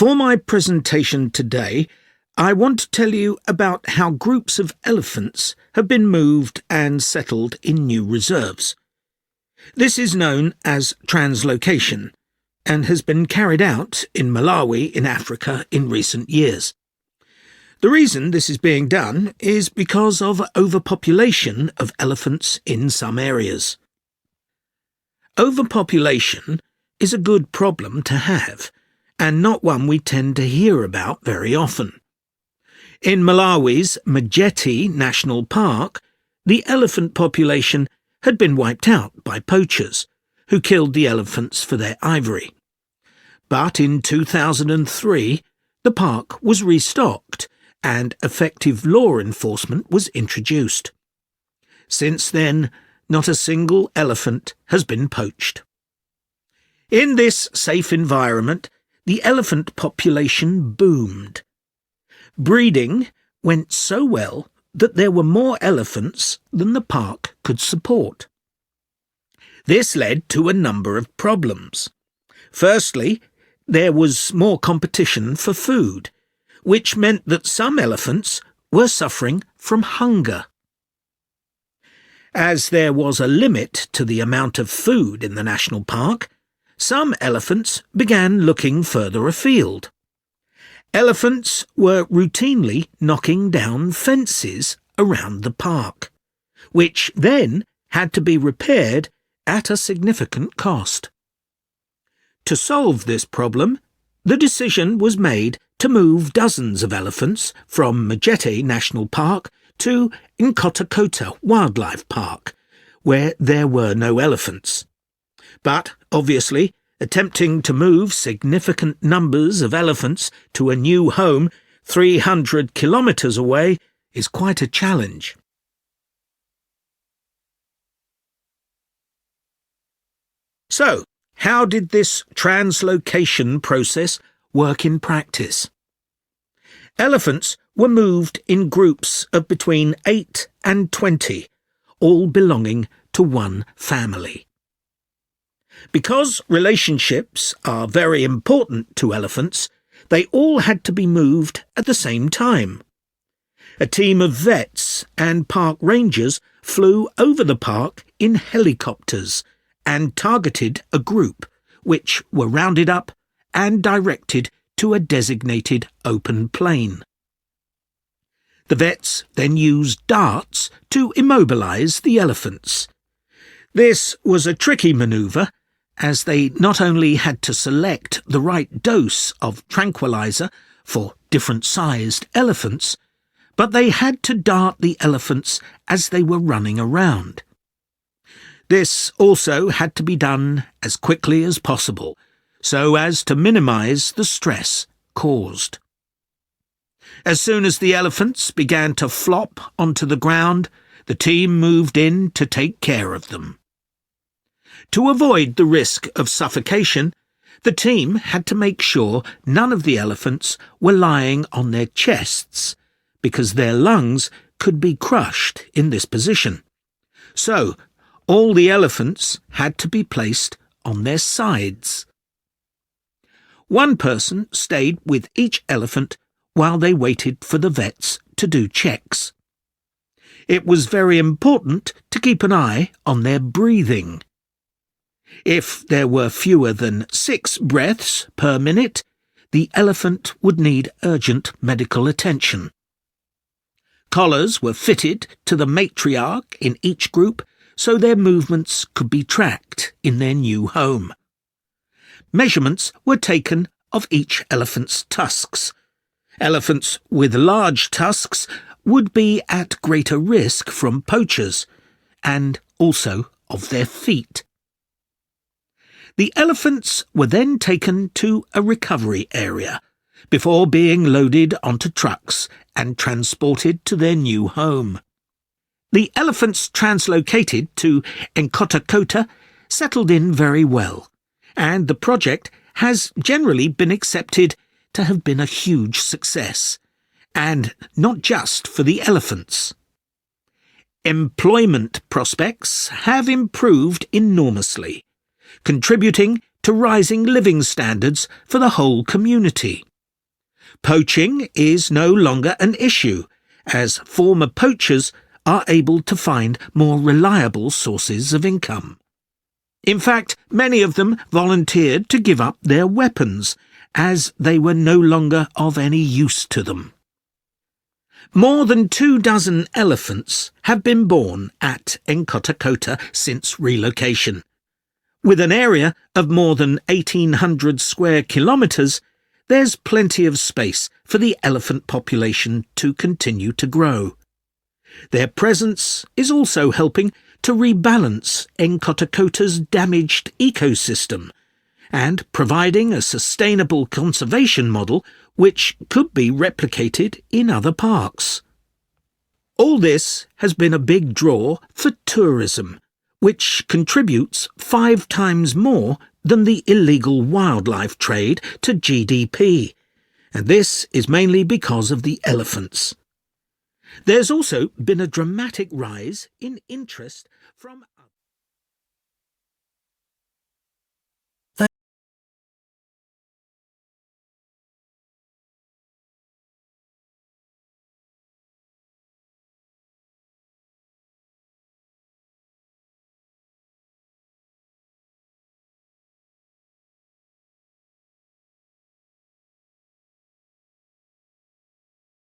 For my presentation today, I want to tell you about how groups of elephants have been moved and settled in new reserves. This is known as translocation and has been carried out in Malawi in Africa in recent years. The reason this is being done is because of overpopulation of elephants in some areas. Overpopulation is a good problem to have, and not one we tend to hear about very often. In Malawi's Mageti National Park, the elephant population had been wiped out by poachers, who killed the elephants for their ivory. But in 2003, the park was restocked, and effective law enforcement was introduced. Since then, not a single elephant has been poached. In this safe environment, the elephant population boomed. Breeding went so well that there were more elephants than the park could support. This led to a number of problems. Firstly, there was more competition for food, which meant that some elephants were suffering from hunger. As there was a limit to the amount of food in the national park, some elephants began looking further afield. Elephants were routinely knocking down fences around the park, which then had to be repaired at a significant cost. To solve this problem, the decision was made to move dozens of elephants from Mageti National Park to Nkhotakota Wildlife Park, where there were no elephants. But, obviously, attempting to move significant numbers of elephants to a new home 300 kilometres away is quite a challenge. So, how did this translocation process work in practice? Elephants were moved in groups of between 8 and 20, all belonging to one family. Because relationships are very important to elephants, they all had to be moved at the same time. A team of vets and park rangers flew over the park in helicopters and targeted a group, which were rounded up and directed to a designated open plain. The vets then used darts to immobilize the elephants. This was a tricky maneuver, as they not only had to select the right dose of tranquilizer for different-sized elephants, but they had to dart the elephants as they were running around. This also had to be done as quickly as possible, so as to minimize the stress caused. As soon as the elephants began to flop onto the ground, the team moved in to take care of them. To avoid the risk of suffocation, the team had to make sure none of the elephants were lying on their chests, because their lungs could be crushed in this position. So, all the elephants had to be placed on their sides. One person stayed with each elephant while they waited for the vets to do checks. It was very important to keep an eye on their breathing. If there were fewer than 6 breaths per minute, the elephant would need urgent medical attention. Collars were fitted to the matriarch in each group so their movements could be tracked in their new home. Measurements were taken of each elephant's tusks. Elephants with large tusks would be at greater risk from poachers, and also of their feet. The elephants were then taken to a recovery area before being loaded onto trucks and transported to their new home. The elephants translocated to Nkhotakota settled in very well, and the project has generally been accepted to have been a huge success, and not just for the elephants. Employment prospects have improved enormously, contributing to rising living standards for the whole community. Poaching is no longer an issue, as former poachers are able to find more reliable sources of income. In fact, many of them volunteered to give up their weapons, as they were no longer of any use to them. More than 24 elephants have been born at Nkhotakota since relocation. With an area of more than 1,800 square kilometres, there's plenty of space for the elephant population to continue to grow. Their presence is also helping to rebalance Nkhotakota's damaged ecosystem and providing a sustainable conservation model which could be replicated in other parks. All this has been a big draw for tourism, which contributes 5 times more than the illegal wildlife trade to GDP, and this is mainly because of the elephants. There's also been a dramatic rise in interest from